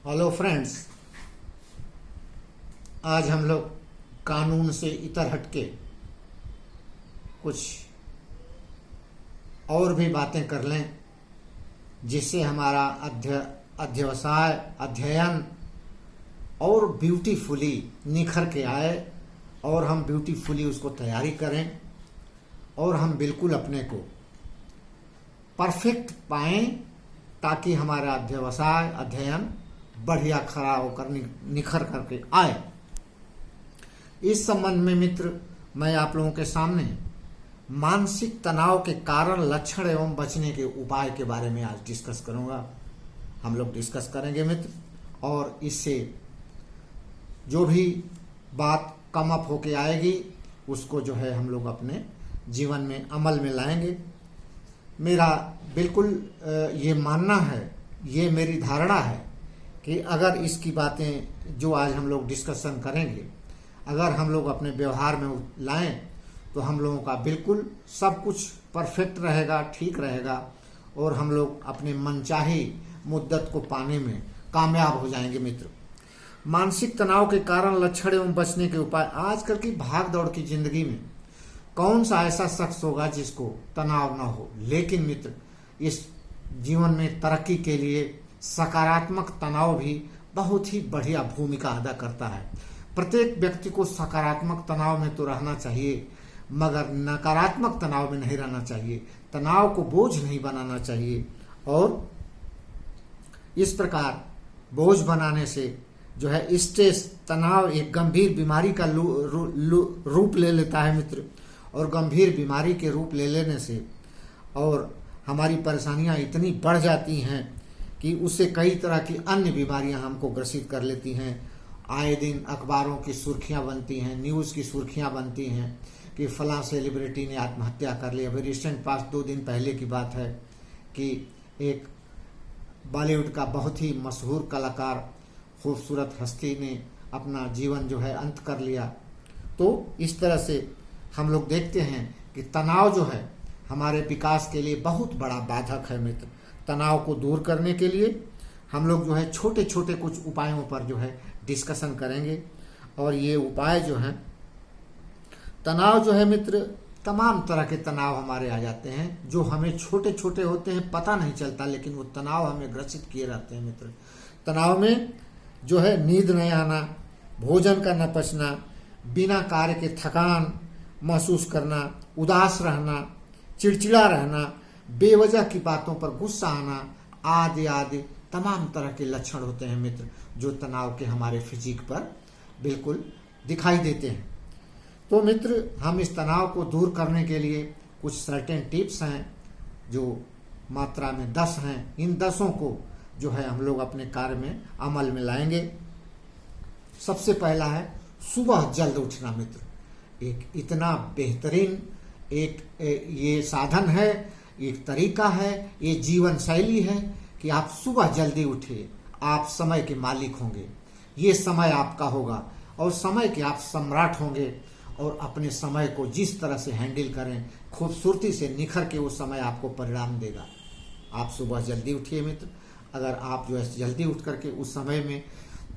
Hello friends, आज हम लोग कानून से इतर हटके कुछ और भी बातें कर लें जिससे हमारा अध्यवसाय अध्ययन और ब्यूटीफुली निखर के आए और हम ब्यूटीफुली उसको तैयारी करें और हम बिल्कुल अपने को परफेक्ट पाएं ताकि हमारा अध्यवसाय अध्ययन बढ़िया खड़ा होकर निखर करके आए। इस संबंध में मित्र, मैं आप लोगों के सामने मानसिक तनाव के कारण, लक्षण एवं बचने के उपाय के बारे में आज डिस्कस करूंगा। हम लोग डिस्कस करेंगे मित्र, और इससे जो भी बात कम अप होके आएगी उसको जो है हम लोग अपने जीवन में अमल में लाएंगे। मेरा बिल्कुल ये मानना है, ये मेरी धारणा है कि अगर इसकी बातें जो आज हम लोग डिस्कशन करेंगे अगर हम लोग अपने व्यवहार में लाएं तो हम लोगों का बिल्कुल सब कुछ परफेक्ट रहेगा, ठीक रहेगा और हम लोग अपने मनचाही मुद्दत को पाने में कामयाब हो जाएंगे। मित्र, मानसिक तनाव के कारण, लक्षण एवं बचने के उपाय। आजकल की भाग दौड़ की जिंदगी में कौन सा ऐसा शख्स होगा जिसको तनाव न हो। लेकिन मित्र, इस जीवन में तरक्की के लिए सकारात्मक तनाव भी बहुत ही बढ़िया भूमिका अदा करता है। प्रत्येक व्यक्ति को सकारात्मक तनाव में तो रहना चाहिए, मगर नकारात्मक तनाव में नहीं रहना चाहिए। तनाव को बोझ नहीं बनाना चाहिए, और इस प्रकार बोझ बनाने से जो है स्ट्रेस, तनाव एक गंभीर बीमारी का रूप ले लेता है मित्र। और गंभीर बीमारी के रूप ले लेने से और हमारी परेशानियां इतनी बढ़ जाती हैं कि उससे कई तरह की अन्य बीमारियां हमको ग्रसित कर लेती हैं। आए दिन अखबारों की सुर्खियां बनती हैं, न्यूज़ की सुर्खियां बनती हैं कि फलां सेलिब्रिटी ने आत्महत्या कर ली। अभी रिसेंट पास 2 दिन पहले की बात है कि एक बॉलीवुड का बहुत ही मशहूर कलाकार, खूबसूरत हस्ती ने अपना जीवन जो है अंत कर लिया। तो इस तरह से हम लोग देखते हैं कि तनाव जो है हमारे विकास के लिए बहुत बड़ा बाधक है मित्र। तनाव को दूर करने के लिए हम लोग जो है छोटे छोटे कुछ उपायों पर जो है डिस्कशन करेंगे। और ये उपाय जो हैं, तनाव जो है मित्र, तमाम तरह के तनाव हमारे आ जाते हैं जो हमें छोटे छोटे होते हैं, पता नहीं चलता, लेकिन वो तनाव हमें ग्रसित किए रहते हैं मित्र। तनाव में जो है नींद नहीं आना, भोजन का न पचना, बिना कार्य के थकान महसूस करना, उदास रहना, चिड़चिड़ा रहना, बेवजह की बातों पर गुस्सा आना, आदि आदि तमाम तरह के लक्षण होते हैं मित्र, जो तनाव के हमारे फिजिक पर बिल्कुल दिखाई देते हैं। तो मित्र, हम इस तनाव को दूर करने के लिए कुछ सर्टेन टिप्स हैं जो मात्रा में 10 हैं। इन 10 को जो है हम लोग अपने कार्य में अमल में लाएंगे। सबसे पहला है सुबह जल्द उठना मित्र। एक इतना बेहतरीन ये साधन है, एक तरीका है, ये जीवन शैली है कि आप सुबह जल्दी उठिए, आप समय के मालिक होंगे। ये समय आपका होगा और समय के आप सम्राट होंगे। और अपने समय को जिस तरह से हैंडल करें, खूबसूरती से निखर के वो समय आपको परिणाम देगा। आप सुबह जल्दी उठिए मित्र। अगर आप जो है जल्दी उठ करके उस समय में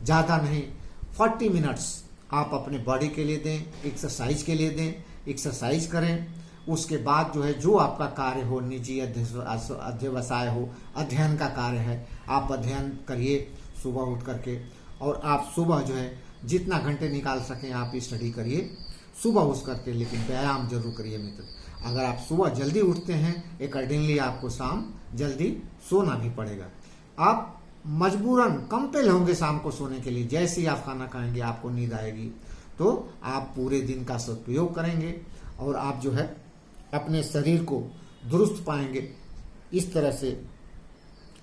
ज़्यादा नहीं 40 मिनट्स आप अपने बॉडी के लिए दें, एक्सरसाइज के लिए दें, एक्सरसाइज करें। उसके बाद जो है जो आपका कार्य हो, निजी अध्यवसाय हो, अध्ययन का कार्य है, आप अध्ययन करिए सुबह उठ करके। और आप सुबह जो है जितना घंटे निकाल सकें आप स्टडी करिए सुबह उठ करके, लेकिन व्यायाम जरूर करिए मित्र। अगर आप सुबह जल्दी उठते हैं, अकॉर्डिंगली आपको शाम जल्दी सोना भी पड़ेगा। आप मजबूरन कंपेल होंगे शाम को सोने के लिए। जैसे ही आप खाना खाएंगे आपको नींद आएगी, तो आप पूरे दिन का सदुपयोग करेंगे और आप जो है अपने शरीर को दुरुस्त पाएंगे। इस तरह से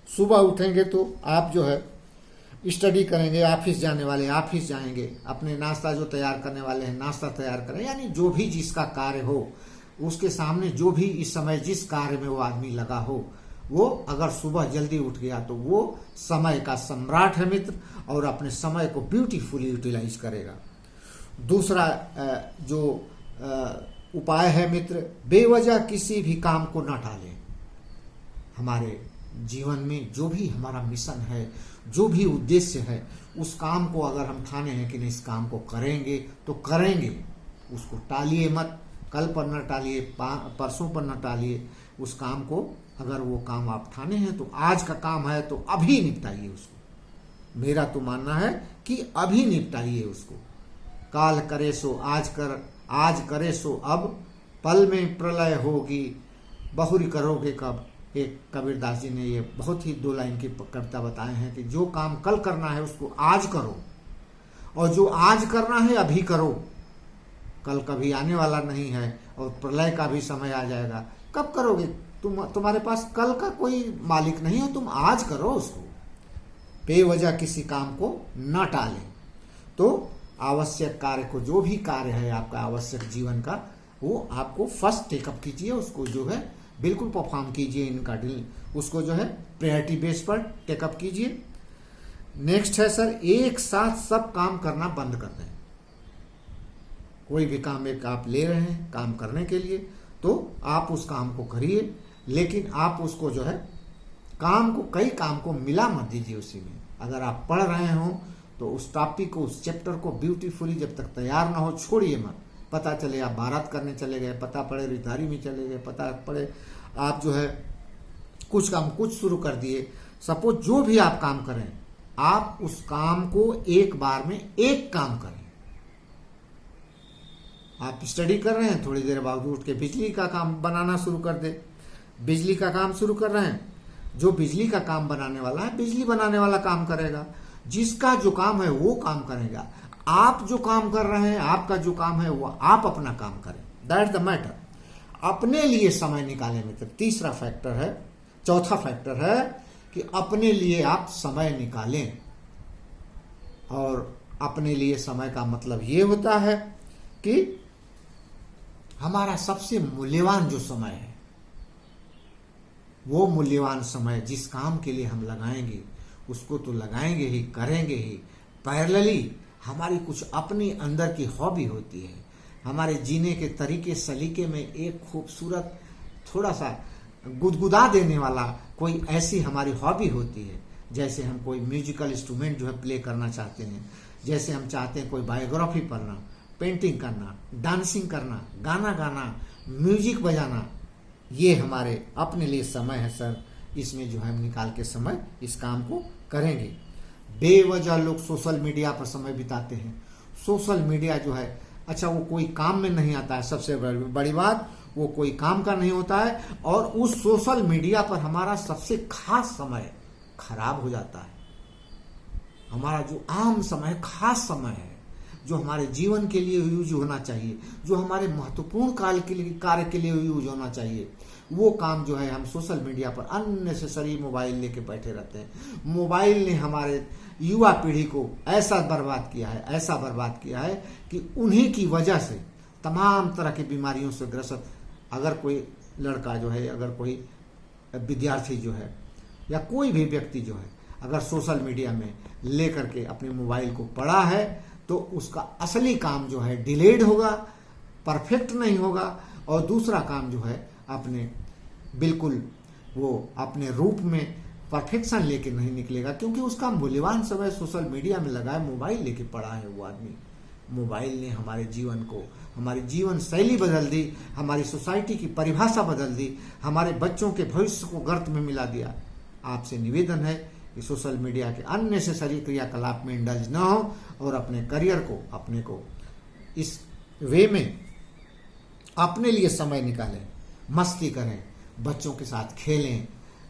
सुबह उठेंगे तो आप जो है स्टडी करेंगे, ऑफिस जाने वाले ऑफिस जाएंगे, अपने नाश्ता जो तैयार करने वाले हैं नाश्ता तैयार करें, यानी जो भी जिसका कार्य हो उसके सामने, जो भी इस समय जिस कार्य में वो आदमी लगा हो, वो अगर सुबह जल्दी उठ गया तो वो समय का सम्राट है मित्र, और अपने समय को ब्यूटीफुली यूटिलाइज करेगा। दूसरा जो उपाय है मित्र, बेवजह किसी भी काम को न टालें। हमारे जीवन में जो भी हमारा मिशन है, जो भी उद्देश्य है, उस काम को अगर हम ठाने हैं कि नहीं इस काम को करेंगे तो करेंगे, उसको टालिए मत। कल पर न टालिए, परसों पर न टालिए उस काम को। अगर वो काम आप ठाने हैं तो आज का काम है तो अभी निपटाइए उसको। मेरा तो मानना है कि अभी निपटाइए उसको। काल करे सो आज कर, आज करे सो अब, पल में प्रलय होगी, बहुरी करोगे कब। एक कबीरदास जी ने ये बहुत ही 2 लाइन की कविता बताए हैं कि जो काम कल करना है उसको आज करो, और जो आज करना है अभी करो। कल कभी आने वाला नहीं है और प्रलय का भी समय आ जाएगा। कब करोगे? तुम्हारे पास कल का कोई मालिक नहीं है, तुम आज करो उसको। बेवजह किसी काम को न टालें। तो आवश्यक कार्य को, जो भी कार्य है आपका आवश्यक जीवन का, वो आपको फर्स्ट टेकअप कीजिए, उसको जो है बिल्कुल परफॉर्म कीजिए। इनका डील उसको जो है प्रायोरिटी बेस पर टेकअप कीजिए। नेक्स्ट है सर, एक साथ सब काम करना बंद कर दें। कोई भी काम एक आप ले रहे हैं काम करने के लिए तो आप उस काम को करिए, लेकिन आप उसको जो है काम को, कई काम को मिला मत दीजिए उसी में। अगर आप पढ़ रहे हो तो उस टॉपिक को, उस चैप्टर को ब्यूटीफुली जब तक तैयार ना हो छोड़िए मत। पता चले आप बारात करने चले गए, पता पड़े रिश्तेदारी में चले गए, पता पड़े आप जो है कुछ काम कुछ शुरू कर दिए। सपोज जो भी आप काम करें, आप उस काम को एक बार में एक काम करें। आप स्टडी कर रहे हैं, थोड़ी देर बाद उठ के बिजली का काम बनाना शुरू कर दे। बिजली का काम शुरू कर रहे हैं, जो बिजली का काम बनाने वाला है बिजली बनाने वाला काम करेगा। जिसका जो काम है वो काम करेगा। आप जो काम कर रहे हैं, आपका जो काम है वो आप अपना काम करें। That's the matter. अपने लिए समय निकालें मित्र। तीसरा फैक्टर है, चौथा फैक्टर है कि अपने लिए आप समय निकालें। और अपने लिए समय का मतलब ये होता है कि हमारा सबसे मूल्यवान जो समय है, वो मूल्यवान समय जिस काम के लिए हम लगाएंगे उसको तो लगाएंगे ही, करेंगे ही। पैरेलली हमारी कुछ अपनी अंदर की हॉबी होती है। हमारे जीने के तरीके सलीके में एक खूबसूरत, थोड़ा सा गुदगुदा देने वाला कोई ऐसी हमारी हॉबी होती है। जैसे हम कोई म्यूजिकल इंस्ट्रूमेंट जो है प्ले करना चाहते हैं, जैसे हम चाहते हैं कोई बायोग्राफी पढ़ना, पेंटिंग करना, डांसिंग करना, गाना गाना, म्यूजिक बजाना। ये हमारे अपने लिए समय है सर। इसमें जो है हम निकाल के समय इस काम को करेंगे। बेवजह लोग सोशल मीडिया पर समय बिताते हैं। सोशल मीडिया जो है, अच्छा वो कोई काम में नहीं आता है। सबसे बड़ी बात, वो कोई काम का नहीं होता है, और उस सोशल मीडिया पर हमारा सबसे खास समय खराब हो जाता है। हमारा जो आम समय, खास समय है, जो हमारे जीवन के लिए यूज होना चाहिए, जो हमारे महत्वपूर्ण कार्य के लिए यूज होना चाहिए, वो काम जो है हम सोशल मीडिया पर अननेसेसरी मोबाइल लेके बैठे रहते हैं। मोबाइल ने हमारे युवा पीढ़ी को ऐसा बर्बाद किया है कि उन्हीं की वजह से तमाम तरह की बीमारियों से ग्रसित, अगर कोई लड़का जो है, अगर कोई विद्यार्थी जो है, या कोई भी व्यक्ति जो है, अगर सोशल मीडिया में लेकर के अपने मोबाइल को पड़ा है तो उसका असली काम जो है डिलेड होगा, परफेक्ट नहीं होगा, और दूसरा काम जो है अपने बिल्कुल वो अपने रूप में परफेक्शन लेके नहीं निकलेगा, क्योंकि उसका मूल्यवान समय सोशल मीडिया में लगा है, मोबाइल लेके पड़ा है वो आदमी। मोबाइल ने हमारे जीवन को, हमारी जीवन शैली बदल दी, हमारी सोसाइटी की परिभाषा बदल दी, हमारे बच्चों के भविष्य को गर्त में मिला दिया। आपसे निवेदन है कि सोशल मीडिया के अननेसेसरी क्रियाकलाप में इंडल्ज न हो, और अपने करियर को, अपने को इस वे में अपने लिए समय निकालें, मस्ती करें, बच्चों के साथ खेलें,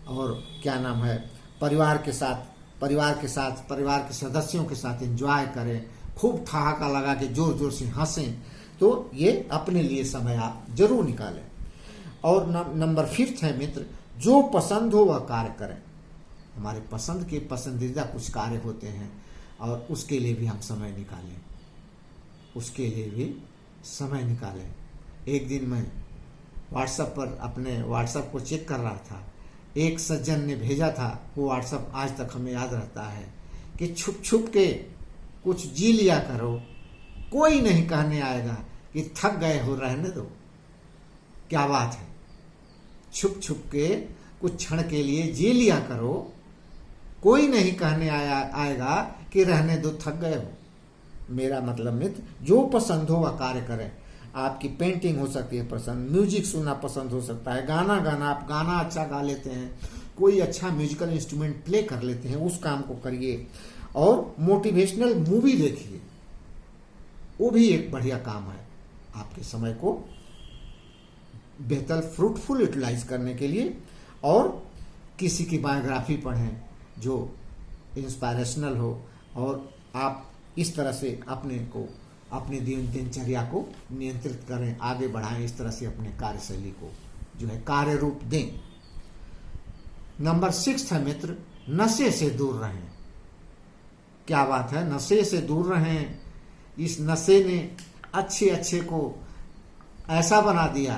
और क्या नाम है, परिवार के परिवार के सदस्यों के साथ एंजॉय करें, खूब ठहाका लगा के जोर जोर से हंसें। तो ये अपने लिए समय आप जरूर निकालें। और नंबर 5 है मित्र, जो पसंद हो वह कार्य करें। हमारे पसंद के पसंदीदा कुछ कार्य होते हैं, और उसके लिए भी हम समय निकालें, उसके लिए भी समय निकालें। एक दिन मैं व्हाट्सएप पर अपने व्हाट्सएप को चेक कर रहा था, एक सज्जन ने भेजा था, वो व्हाट्सएप आज तक हमें याद रहता है, कि छुप छुप के कुछ जी लिया करो, कोई नहीं कहने आएगा कि थक गए हो, रहने दो। क्या बात है, छुप छुप के कुछ क्षण के लिए जी लिया करो। कोई नहीं कहने आएगा कि रहने दो, थक गए हो। मेरा मतलब मित्र, जो पसंद हो वह कार्य करें। आपकी पेंटिंग हो सकती है पसंद, म्यूजिक सुनना पसंद हो सकता है, गाना गाना, आप गाना अच्छा गा लेते हैं, कोई अच्छा म्यूजिकल इंस्ट्रूमेंट प्ले कर लेते हैं, उस काम को करिए। और मोटिवेशनल मूवी देखिए, वो भी एक बढ़िया काम है आपके समय को बेहतर फ्रूटफुल यूटिलाइज करने के लिए। और किसी की बायोग्राफी पढ़ें जो इंस्पायरेशनल हो, और आप इस तरह से अपने दिनचर्या को नियंत्रित करें, आगे बढ़ाएं। इस तरह से अपने कार्यशैली को जो है कार्य रूप दें। नंबर 6 है मित्र, नशे से दूर रहें। क्या बात है, नशे से दूर रहें। इस नशे ने अच्छे को ऐसा बना दिया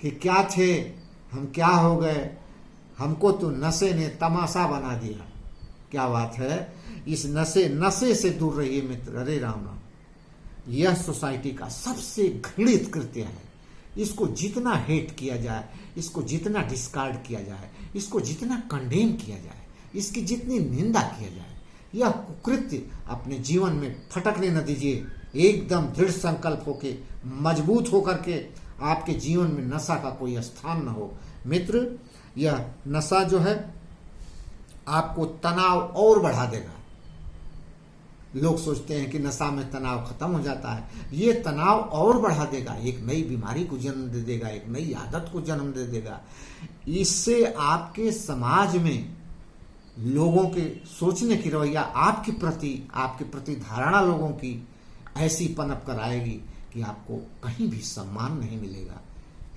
कि क्या थे हम, क्या हो गए, हमको तो नशे ने तमाशा बना दिया। क्या बात है, इस नशे से दूर रहिए मित्र। अरे राम राम, यह सोसाइटी का सबसे घृणित कृत्य है। इसको जितना हेट किया जाए, इसको जितना डिस्कार्ड किया जाए, इसको जितना कंडेम किया जाए, इसकी जितनी निंदा किया जाए, यह कुकृत्य अपने जीवन में फटकने न दीजिए। एकदम दृढ़ संकल्प होके, मजबूत होकर के आपके जीवन में नशा का कोई स्थान न हो। मित्र, यह नशा जो है आपको तनाव और बढ़ा देगा। लोग सोचते हैं कि नशा में तनाव खत्म हो जाता है, ये तनाव और बढ़ा देगा, एक नई बीमारी को जन्म दे देगा, एक नई आदत को जन्म दे देगा। इससे आपके समाज में लोगों के सोचने की रवैया आपके प्रति धारणा लोगों की ऐसी पनप कर आएगी कि आपको कहीं भी सम्मान नहीं मिलेगा।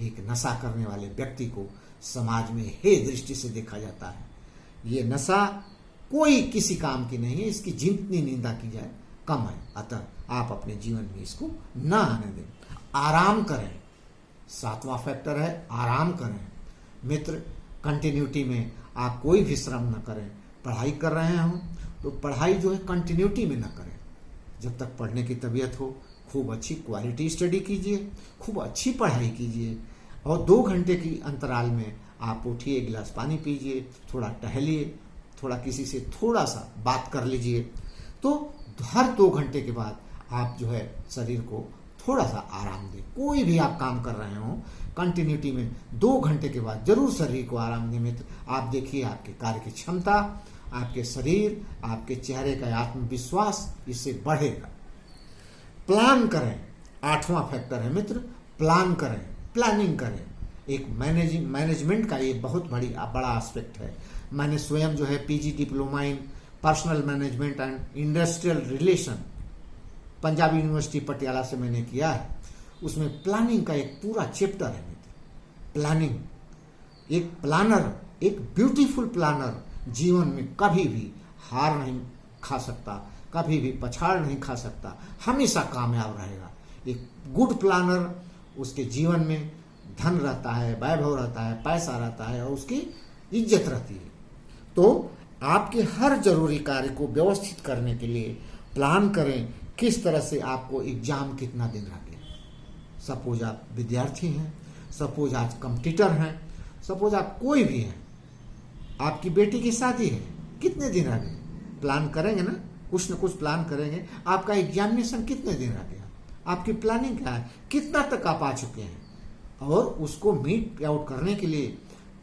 एक नशा करने वाले व्यक्ति को समाज में हे दृष्टि से देखा जाता है। ये नशा कोई किसी काम की नहीं है, इसकी जितनी निंदा की जाए कम है। अतः आप अपने जीवन में इसको न आने दें। आराम करें, 7वां फैक्टर है आराम करें। मित्र, कंटिन्यूटी में आप कोई भी श्रम न करें। पढ़ाई कर रहे हो तो पढ़ाई जो है कंटिन्यूटी में न करें। जब तक पढ़ने की तबीयत हो, खूब अच्छी क्वालिटी स्टडी कीजिए, खूब अच्छी पढ़ाई कीजिए, और 2 घंटे की अंतराल में आप उठिए, एक गिलास पानी पीजिए, थोड़ा टहलिए, थोड़ा किसी से थोड़ा सा बात कर लीजिए। तो हर 2 घंटे के बाद आप जो है शरीर को थोड़ा सा आराम दें। कोई भी आप काम कर रहे हो, कंटिन्यूटी में 2 घंटे के बाद जरूर शरीर को आराम दें मित्र। आप देखिए आपके कार्य की क्षमता, आपके शरीर, आपके चेहरे का आत्मविश्वास इससे बढ़ेगा। प्लान करें, 8वां फैक्टर है मित्र, प्लान करें, प्लानिंग करें। एक मैनेजमेंट का ये बहुत बड़ा एस्पेक्ट है। मैंने स्वयं जो है PG diploma in personal management and industrial relation Punjab university Patiala से मैंने किया है। उसमें प्लानिंग का एक पूरा चैप्टर है मित्र। प्लानिंग, एक प्लानर, एक ब्यूटीफुल प्लानर जीवन में कभी भी हार नहीं खा सकता, कभी भी पछाड़ नहीं खा सकता, हमेशा कामयाब रहेगा। एक गुड प्लानर, उसके जीवन में धन रहता है, वैभव रहता है, पैसा रहता है, और उसकी इज्जत रहती है। तो आपके हर जरूरी कार्य को व्यवस्थित करने के लिए प्लान करें, किस तरह से आपको एग्जाम कितना दिन रह गया। सपोज आप विद्यार्थी हैं, सपोज आज कंप्यूटर हैं, सपोज आप कोई भी हैं, आपकी बेटी की शादी है, कितने दिन रह गए। प्लान करेंगे ना, कुछ न कुछ प्लान करेंगे। आपका एग्जामिनेशन कितने दिन रह गया, आपकी प्लानिंग क्या है, कितना तक आप आ चुके हैं, और उसको मीट आउट करने के लिए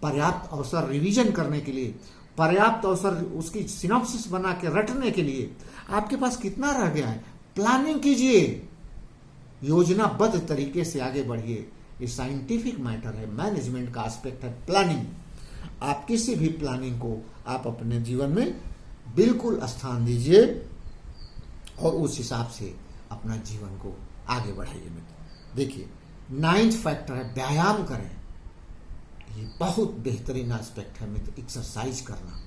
पर्याप्त अवसर, रिवीजन करने के लिए पर्याप्त अवसर, उसकी सिनॉप्सिस बना के रटने के लिए आपके पास कितना रह गया है। प्लानिंग कीजिए, योजनाबद्ध तरीके से आगे बढ़िए। ये साइंटिफिक मैटर है, मैनेजमेंट का एस्पेक्ट है प्लानिंग। आप किसी भी प्लानिंग को आप अपने जीवन में बिल्कुल स्थान दीजिए, और उस हिसाब से अपना जीवन को आगे बढ़ाइए मित्र। देखिए 9th फैक्टर है व्यायाम करें। ये बहुत बेहतरीन एस्पेक्ट है मित्र, एक्सरसाइज करना।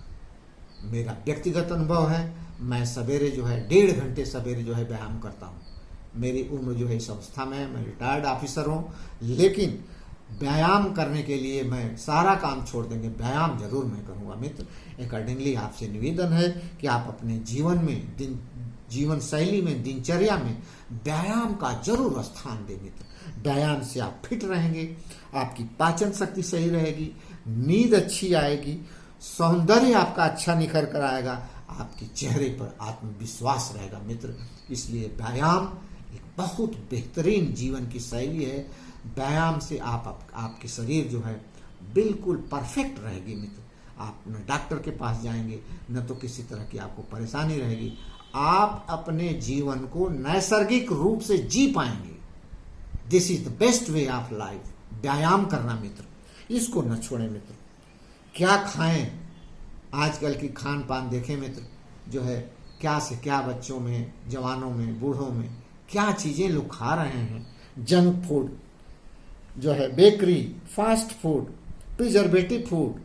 मेरा व्यक्तिगत अनुभव है, मैं सवेरे जो है 1.5 घंटे सवेरे जो है व्यायाम करता हूँ। मेरी उम्र जो है इस अवस्था में, मैं रिटायर्ड ऑफिसर हूँ, लेकिन व्यायाम करने के लिए मैं सारा काम छोड़ देंगे, व्यायाम जरूर मैं करूँगा मित्र। अकॉर्डिंगली आपसे निवेदन है कि आप अपने जीवन में जीवन शैली में, दिनचर्या में व्यायाम का जरूर स्थान दें मित्र। व्यायाम से आप फिट रहेंगे, आपकी पाचन शक्ति सही रहेगी, नींद अच्छी आएगी, सौंदर्य आपका अच्छा निखर कर आएगा, आपके चेहरे पर आत्मविश्वास रहेगा मित्र। इसलिए व्यायाम एक बहुत बेहतरीन जीवन की शैली है। व्यायाम से आपके शरीर जो है बिल्कुल परफेक्ट रहेगी मित्र। आप न डॉक्टर के पास जाएंगे, न तो किसी तरह की आपको परेशानी रहेगी। आप अपने जीवन को नैसर्गिक रूप से जी पाएंगे। This is the best way of life. व्यायाम करना मित्र, इसको न छोड़ें मित्र। क्या खाएं, आजकल की खान पान देखें मित्र, जो है क्या से क्या बच्चों में, जवानों में, बूढ़ों में क्या चीजें लोग खा रहे हैं। जंक फूड जो है, bakery, fast food, preservative food,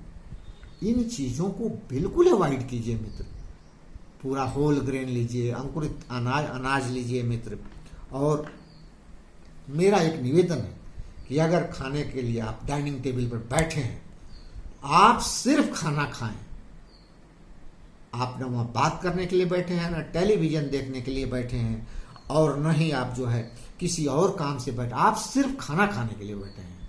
इन चीजों को बिल्कुल अवॉइड कीजिए मित्र। पूरा होल ग्रेन लीजिए, अंकुरित अनाज लीजिए मित्र। और मेरा एक निवेदन है कि अगर खाने के लिए आप डाइनिंग टेबल पर बैठे हैं, आप सिर्फ खाना खाएं। आप न वहां बात करने के लिए बैठे हैं, न टेलीविजन देखने के लिए बैठे हैं, और न ही आप जो है किसी और काम से बैठे, आप सिर्फ खाना खाने के लिए बैठे हैं।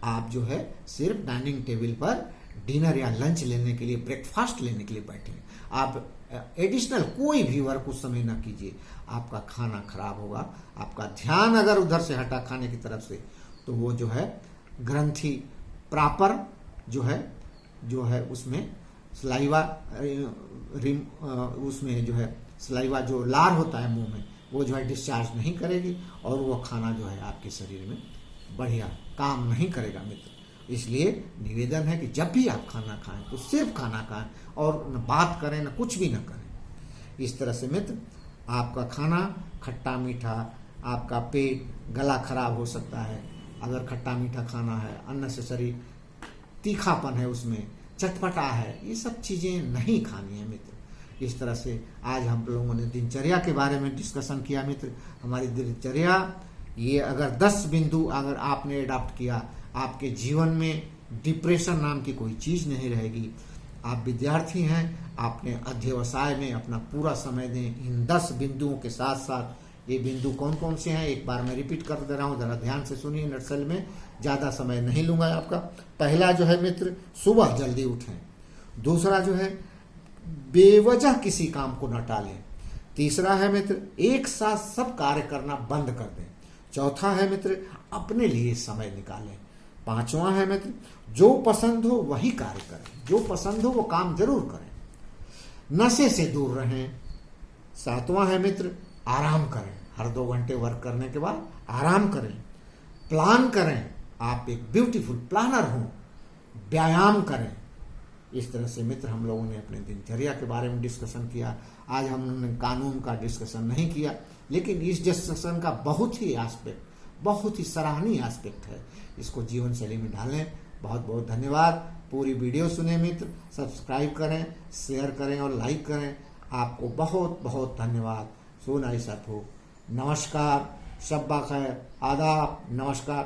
आप जो है सिर्फ डाइनिंग टेबल पर डिनर या लंच लेने के लिए, ब्रेकफास्ट लेने के लिए बैठे हैं। आप एडिशनल कोई भी वर्क उस समय ना कीजिए, आपका खाना खराब होगा। आपका ध्यान अगर उधर से हटा खाने की तरफ से, तो वो जो है ग्रंथि प्रॉपर जो है उसमें सलाइवा उसमें जो है सलाइवा जो लार होता है मुंह में, वो जो है डिस्चार्ज नहीं करेगी, और वो खाना जो है आपके शरीर में बढ़िया काम नहीं करेगा मित्र। इसलिए निवेदन है कि जब भी आप खाना खाएं तो सिर्फ खाना खाएं, और न बात करें न कुछ भी न करें। इस तरह से मित्र आपका खाना खट्टा मीठा, आपका पेट गला खराब हो सकता है अगर खट्टा मीठा खाना है, अननेसेसरी तीखापन है, उसमें चटपटा है, ये सब चीजें नहीं खानी है मित्र। इस तरह से आज हम लोगों ने दिनचर्या के बारे में डिस्कशन किया मित्र। हमारी दिनचर्या ये अगर 10 बिंदु अगर आपने अडॉप्ट किया, आपके जीवन में डिप्रेशन नाम की कोई चीज नहीं रहेगी। आप विद्यार्थी हैं, आपने अध्यवसाय में अपना पूरा समय दें। इन 10 बिंदुओं के साथ साथ, ये बिंदु कौन कौन से हैं एक बार मैं रिपीट कर दे रहा हूँ, जरा ध्यान से सुनिए। नर्सल में ज्यादा समय नहीं लूंगा आपका। पहला जो है मित्र, सुबह जल्दी उठें। दूसरा जो है, बेवजह किसी काम को न टालें। तीसरा है मित्र, एक साथ सब कार्य करना बंद कर दें। चौथा है मित्र, अपने लिए समय निकालें। पांचवा है मित्र, जो पसंद हो वही कार्य करें, जो पसंद हो वो काम जरूर करें। नशे से दूर रहें। सातवां है मित्र, आराम करें। हर 2 घंटे वर्क करने के बाद आराम करें। प्लान करें, आप एक ब्यूटीफुल प्लानर हो। व्यायाम करें। इस तरह से मित्र हम लोगों ने अपने दिनचर्या के बारे में डिस्कशन किया। आज हमने कानून का डिस्कशन नहीं किया, लेकिन इस डिस्कशन का बहुत ही सराहनीय एस्पेक्ट है। इसको जीवन शैली में डालें। बहुत बहुत धन्यवाद। पूरी वीडियो सुने मित्र, सब्सक्राइब करें, शेयर करें और लाइक करें। आपको बहुत बहुत धन्यवाद। So nice. नमस्कार, शब्बा खैर, आदाब, नमस्कार।